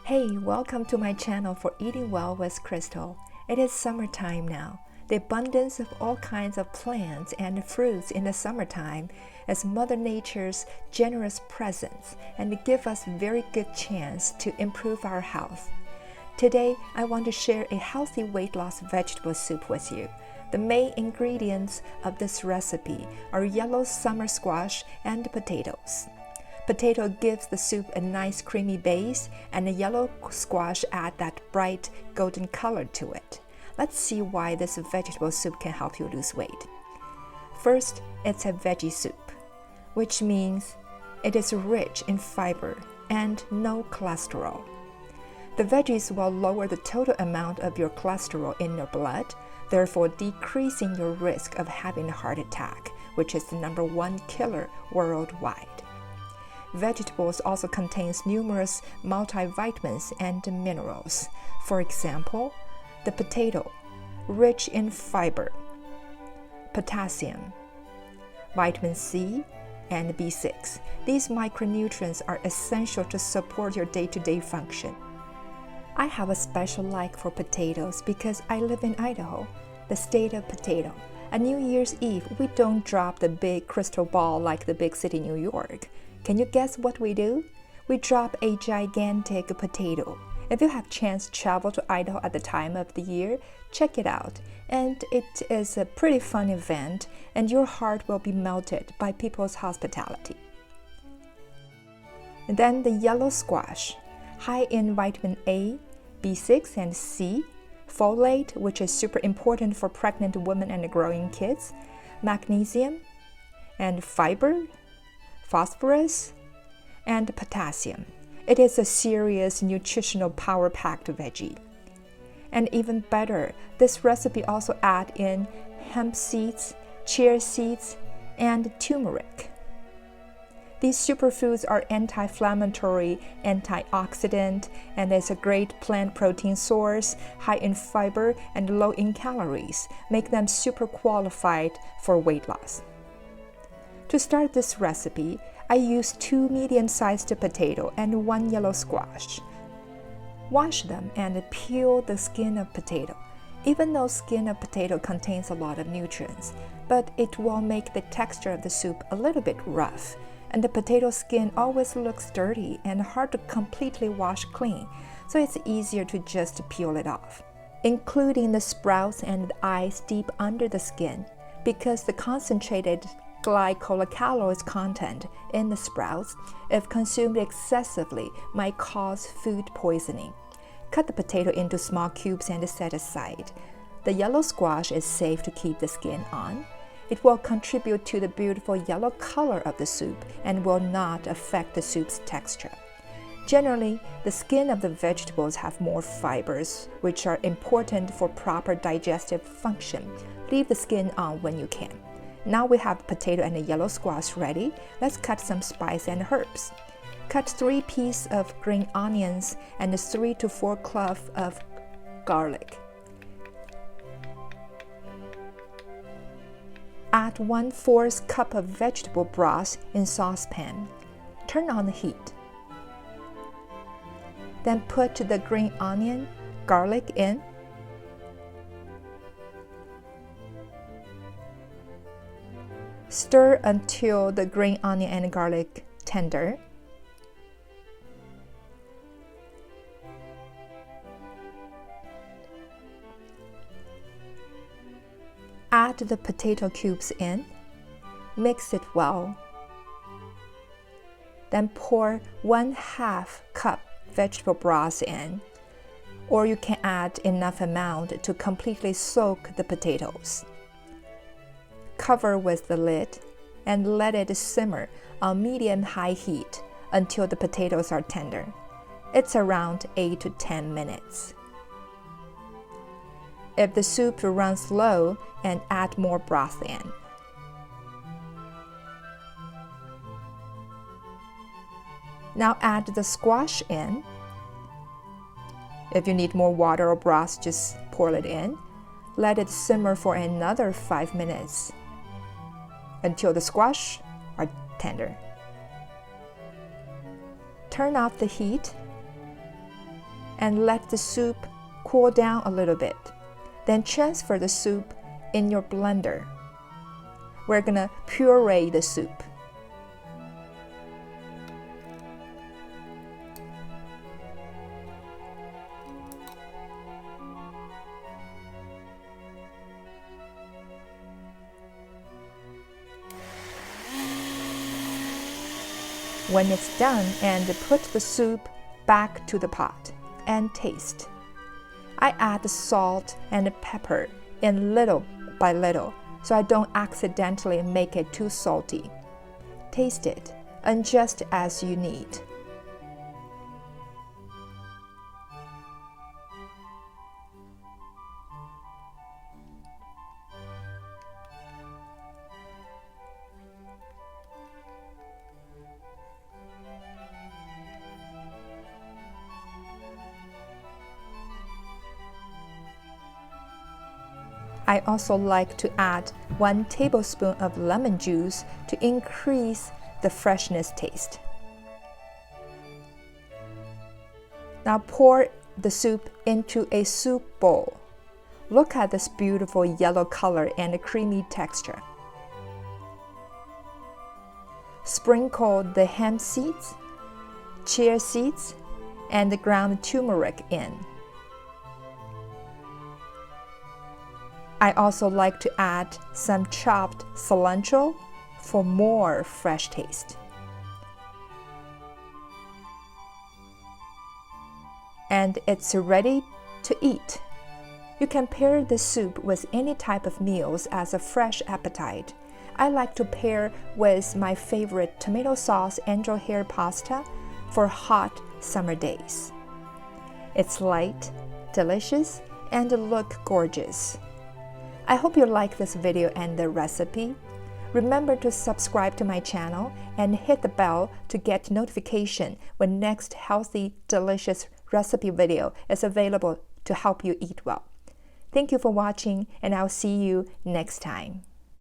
Hey, welcome to my channel for Eating Well with Crystal. It is summertime now. The abundance of all kinds of plants and fruits in the summertime is Mother Nature's generous presence and give us a very good chance to improve our health. Today, I want to share a healthy weight loss vegetable soup with you. The main ingredients of this recipe are yellow summer squash and potatoes. Potato gives the soup a nice creamy base, and the yellow squash adds that bright golden color to it. Let's see why this vegetable soup can help you lose weight. First, it's a veggie soup, which means it is rich in fiber and no cholesterol. The veggies will lower the total amount of your cholesterol in your blood, therefore decreasing your risk of having a heart attack, which is the #1 killer worldwide. Vegetables also contains numerous multivitamins and minerals. For example, the potato, rich in fiber, potassium, vitamin C, and B6. These micronutrients are essential to support your day-to-day function. I have a special like for potatoes because I live in Idaho, the state of potato. On New Year's Eve, we don't drop the big crystal ball like the big city New York. Can you guess what we do? We drop a gigantic potato. If you have chance to travel to Idaho at the time of the year, check it out. And it is a pretty fun event, and your heart will be melted by people's hospitality. And then the yellow squash, high in vitamin A, B6, and C, folate, which is super important for pregnant women and growing kids, magnesium, and fiber, phosphorus, and potassium. It is a serious nutritional power-packed veggie. And even better, this recipe also adds in hemp seeds, chia seeds, and turmeric. These superfoods are anti-inflammatory, antioxidant, and is a great plant protein source, high in fiber and low in calories, make them super qualified for weight loss. To start this recipe, I used 2 medium-sized potatoes and 1 yellow squash. Wash them and peel the skin of potato. Even though skin of potato contains a lot of nutrients, but it will make the texture of the soup a little bit rough, and the potato skin always looks dirty and hard to completely wash clean, so it's easier to just peel it off. Including the sprouts and the eyes deep under the skin, because the concentrated glycoalkaloid content in the sprouts, if consumed excessively, might cause food poisoning. Cut the potato into small cubes and set aside. The yellow squash is safe to keep the skin on. It will contribute to the beautiful yellow color of the soup and will not affect the soup's texture. Generally, the skin of the vegetables have more fibers, which are important for proper digestive function. Leave the skin on when you can. Now we have potato and the yellow squash ready. Let's cut some spice and herbs. Cut 3 pieces of green onions and 3 to 4 cloves of garlic. Add 1/4 cup of vegetable broth in saucepan. Turn on the heat. Then put the green onion, garlic in. Stir until the green onion and garlic tender. Add the potato cubes in. Mix it well. Then pour 1/2 cup vegetable broth in, or you can add enough amount to completely soak the potatoes. Cover with the lid and let it simmer on medium-high heat until the potatoes are tender. It's around 8 to 10 minutes. If the soup runs low, and add more broth in. Now add the squash in. If you need more water or broth, just pour it in. Let it simmer for another 5 minutes until the squash are tender. Turn off the heat and let the soup cool down a little bit. Then transfer the soup in your blender. We're gonna puree the soup. When it's done, and put the soup back to the pot and taste. I add the salt and pepper in little by little so I don't accidentally make it too salty. Taste it, and just as you need. I also like to add 1 tablespoon of lemon juice to increase the freshness taste. Now pour the soup into a soup bowl. Look at this beautiful yellow color and creamy texture. Sprinkle the hemp seeds, chia seeds, and the ground turmeric in. I also like to add some chopped cilantro for more fresh taste. And it's ready to eat. You can pair the soup with any type of meals as a fresh appetite. I like to pair with my favorite tomato sauce angel hair pasta for hot summer days. It's light, delicious, and look gorgeous. I hope you like this video and the recipe. Remember to subscribe to my channel and hit the bell to get notification when next healthy, delicious recipe video is available to help you eat well. Thank you for watching, and I'll see you next time.